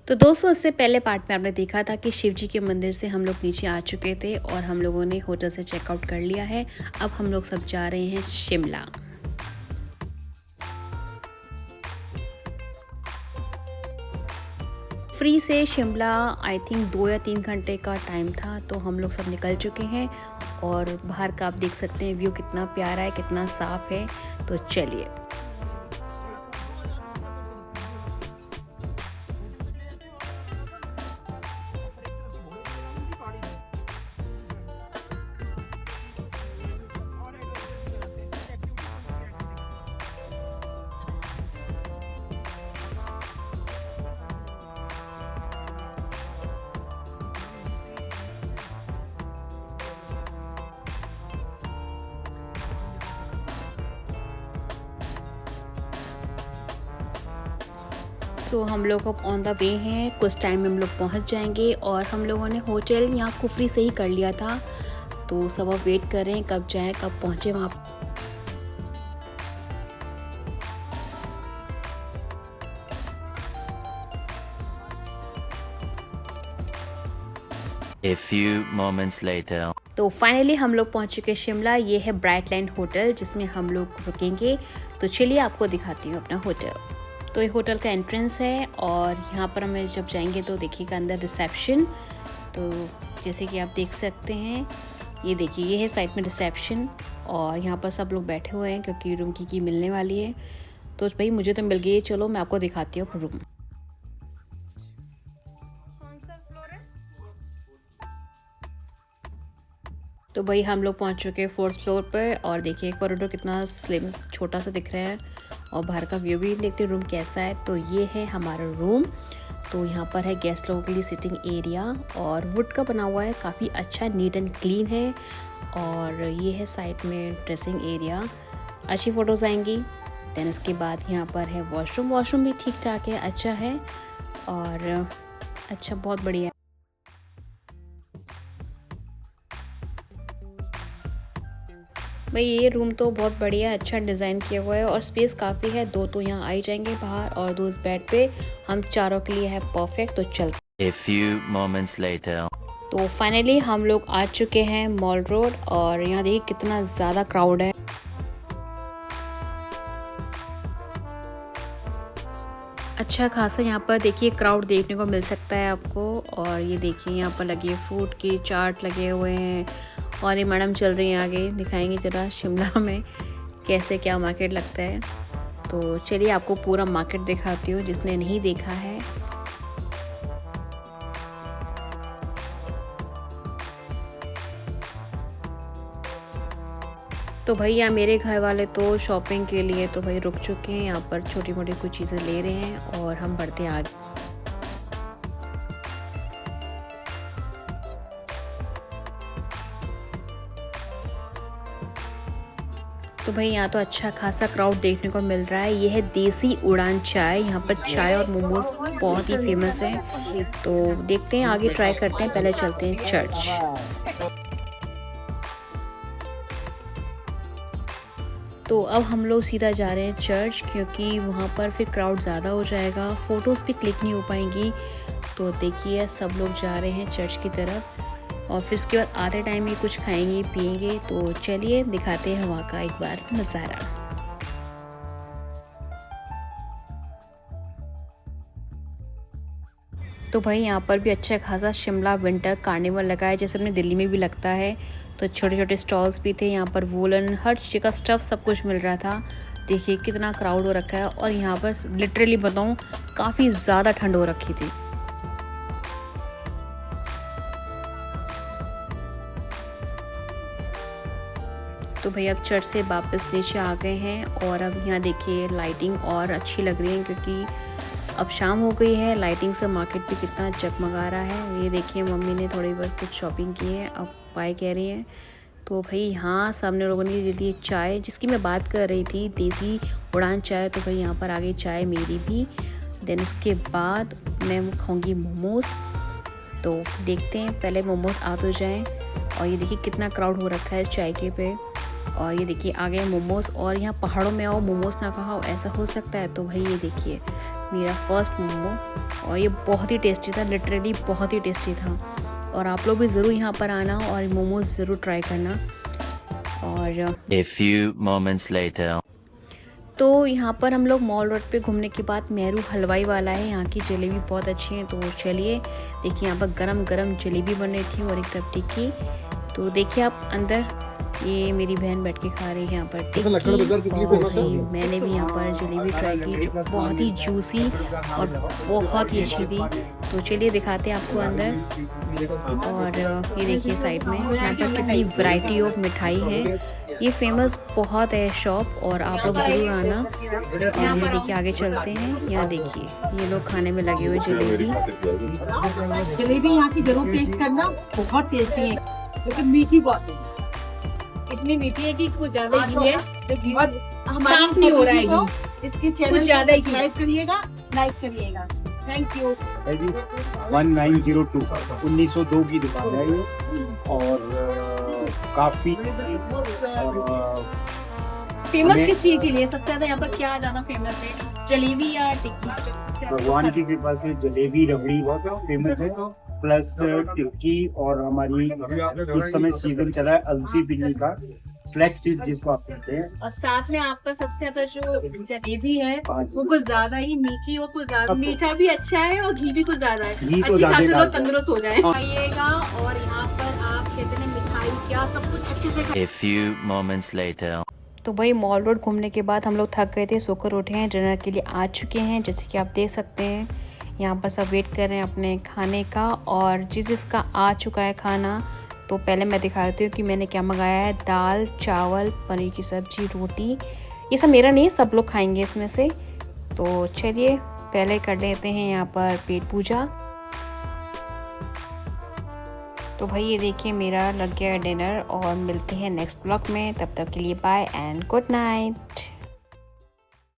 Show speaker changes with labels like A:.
A: तो दोस्तों, इससे पहले पार्ट में आपने देखा था कि शिव जी के मंदिर से हम लोग नीचे आ चुके थे और हम लोगों ने होटल से चेकआउट कर लिया है। अब हम लोग सब जा रहे हैं शिमला। फ्री से शिमला आई थिंक 2 या 3 घंटे का टाइम था, तो हम लोग सब निकल चुके हैं और बाहर का आप देख सकते हैं व्यू कितना प्यारा है, कितना साफ़ है। तो चलिए। सो हम लोग अब ऑन द वे हैं, कुछ टाइम में हम लोग पहुंच जाएंगे। और हम लोगों ने होटल यहाँ कुफरी से ही कर लिया था, तो सब अब वेट कर रहे हैं कब जाएं, कब पहुंचे वहाँ।
B: A few moments later.
A: तो फाइनली हम लोग पहुंच चुके शिमला। ये है ब्राइट लाइन होटल जिसमें हम लोग रुकेंगे। तो चलिए आपको दिखाती हूँ अपना होटल। तो ये होटल का एंट्रेंस है और यहाँ पर हमें जब जाएंगे तो देखिएगा अंदर रिसेप्शन। तो जैसे कि आप देख सकते हैं, ये देखिए ये है साइड में रिसेप्शन और यहाँ पर सब लोग बैठे हुए हैं क्योंकि रूम की मिलने वाली है। तो भाई मुझे तो मिल गई, चलो मैं आपको दिखाती हूँ रूम। तो भाई हम लोग पहुंच चुके हैं 4th फ्लोर पर और देखिए कॉरिडोर कितना स्लिम छोटा सा दिख रहा है और बाहर का व्यू भी देखते हैं रूम कैसा है। तो ये है हमारा रूम। तो यहाँ पर है गेस्ट लोगों के लिए सिटिंग एरिया और वुड का बना हुआ है, काफ़ी अच्छा नीट एंड क्लीन है। और ये है साइड में ड्रेसिंग एरिया, अच्छी फ़ोटोज़ आएंगी। देन इसके बाद यहाँ पर है वॉशरूम भी ठीक ठाक है, अच्छा है और अच्छा बहुत बढ़िया। भाई ये रूम तो बहुत बढ़िया अच्छा डिज़ाइन किया हुआ है और स्पेस काफ़ी है। 2 तो यहाँ आ ही जाएंगे बाहर और 2 इस बेड पे, हम चारों के लिए है परफेक्ट। तो चलते।
B: A few moments later.
A: तो फाइनली हम लोग आ चुके हैं मॉल रोड और यहाँ देखिए कितना ज़्यादा क्राउड है। अच्छा खासा यहाँ पर देखिए क्राउड देखने को मिल सकता है आपको। और ये देखिए यहाँ पर लगे फ्रूट के चाट लगे हुए हैं और ये मैडम चल रही हैं आगे, दिखाएंगे ज़रा शिमला में कैसे क्या मार्केट लगता है। तो चलिए आपको पूरा मार्केट दिखाती हूँ जिसने नहीं देखा है। तो भाई यहाँ मेरे घर वाले तो शॉपिंग के लिए तो भाई रुक चुके हैं, यहाँ पर छोटी मोटी कुछ चीज़ें ले रहे हैं और हम बढ़ते हैं आगे। तो भाई यहाँ तो अच्छा खासा क्राउड देखने को मिल रहा है। ये है देसी उड़ान चाय, यहाँ पर चाय और मोमोज बहुत ही फेमस है। तो देखते हैं आगे, ट्राई करते हैं, पहले चलते हैं चर्च। तो अब हम लोग सीधा जा रहे हैं चर्च क्योंकि वहाँ पर फिर क्राउड ज़्यादा हो जाएगा, फ़ोटोज़ भी क्लिक नहीं हो पाएंगी। तो देखिए सब लोग जा रहे हैं चर्च की तरफ और फिर उसके बाद आधे टाइम में कुछ खाएंगे पिएंगे। तो चलिए दिखाते हैं वहाँ का एक बार नज़ारा। तो भाई यहाँ पर भी अच्छा खासा शिमला विंटर कार्निवल लगा है, जैसे अपने दिल्ली में भी लगता है। तो छोटे छोटे स्टॉल्स भी थे यहाँ पर, वूलन हर चीज़ का स्टफ़ सब कुछ मिल रहा था। देखिए कितना क्राउड हो रखा है और यहाँ पर लिटरली बताऊँ काफ़ी ज़्यादा ठंड हो रखी थी। तो भाई अब चर्च से वापस नीचे आ गए हैं और अब यहाँ देखिए लाइटिंग और अच्छी लग रही है क्योंकि अब शाम हो गई है। लाइटिंग से मार्केट भी कितना जगमगा रहा है। ये देखिए मम्मी ने थोड़ी बहुत कुछ शॉपिंग की है, अब बाय कह रही हैं। तो भाई यहाँ सामने लोगों ने ले ली चाय जिसकी मैं बात कर रही थी, देसी उड़ान चाय। तो भाई यहाँ पर आ गई चाय मेरी भी। देन उसके बाद मैं खाऊंगी मोमोज़। तो देखते हैं, पहले मोमोज़ आ तो जाएँ। और ये देखिए कितना क्राउड हो रखा है चाय के पे और ये देखिए आ गए मोमोज। और यहाँ पहाड़ों में आओ मोमोज ना खाओ, ऐसा हो सकता है? तो भाई ये देखिए मेरा फर्स्ट मोमो, और ये बहुत ही टेस्टी था, लिटरली बहुत ही टेस्टी था। और आप लोग भी ज़रूर यहाँ पर आना और मोमोज ज़रूर ट्राई करना। और
B: A few moments later.
A: तो यहाँ पर हम लोग मॉल रोड पे घूमने के बाद मेहरू हलवाई वाला है, यहाँ की जलेबी बहुत अच्छी है। तो चलिए देखिए यहाँ पर गरम गरम जलेबी बन रही थी और एक तरफ टिक्की। तो देखिए आप अंदर, ये मेरी बहन बैठ के खा रही है यहाँ पर टिक्की, और मैंने भी यहाँ पर जलेबी ट्राई की जो बहुत ही जूसी और बहुत ही अच्छी थी। तो चलिए दिखाते हैं आपको अंदर। और ये देखिए साइड में यहाँ पर कितनी वैरायटी ऑफ मिठाई है, ये फेमस बहुत है शॉप, और आप लोग ज़रूर आना। और ये देखिए आगे चलते हैं, यहाँ देखिए ये लोग खाने में लगे हुए जलेबी।
C: जलेबी यहाँ की जरूर टेस्ट करना, बहुत टेस्टी है, लेकिन मीठी बहुत है।
D: इतनी मीठी है कि कुछ ज्यादा ही है,
C: हमारी
D: साफ नहीं हो रहा है
C: को
D: घी।
C: इसके
D: कुछ
C: चैनल
D: ज्यादा ही
C: लाइक करिएगा, लाइक करिएगा। Thank you.
E: 1902 1902 की दुकान है ये, और काफी
D: फेमस किस चीज के लिए सबसे ज्यादा यहाँ पर क्या ज्यादा फेमस है, जलेबी या टिक्की?
E: भगवान की कृपा से जलेबी रबड़ी बहुत फेमस है, प्लस टिक्की, और हमारी इस समय सीजन चला है अलसी पिन्नी का, फ्लैक्स सीड जिसको आप कहते हैं।
D: और साथ में आपका सबसे ज्यादा जो जलेबी है वो कुछ ज्यादा ही मीठी और कुछ ज्यादा मीठा भी अच्छा है, और घी भी कुछ ज्यादा है,
E: घी तो
D: अच्छी
E: ज्यादा
D: खासी लोग
E: डालते हैं।
D: तंदुरुस्त हो जाए। आइएगा और यहाँ पर आप कहते हैं मिठाई क्या सब कुछ अच्छे से
B: A few moments later.
A: तो भाई मॉल रोड घूमने के बाद हम लोग थक गए थे, सोकर उठे हैं, डिनर के लिए आ चुके हैं। जैसे कि आप देख सकते हैं यहाँ पर सब वेट कर रहे हैं अपने खाने का, और जिसका आ चुखा है खाना, तो पहले मैं दिखाती हूँ कि मैंने क्या मंगाया है। दाल, चावल, पनीर की सब्जी, रोटी। ये सब मेरा नहीं है, सब लोग खाएंगे इसमें से। तो चलिए पहले कर लेते हैं यहाँ पर पेट पूजा। तो भाई ये देखिए मेरा लग गया डिनर, और मिलते हैं नेक्स्ट ब्लॉग में। तब तक के लिए बाय एंड गुड नाइट।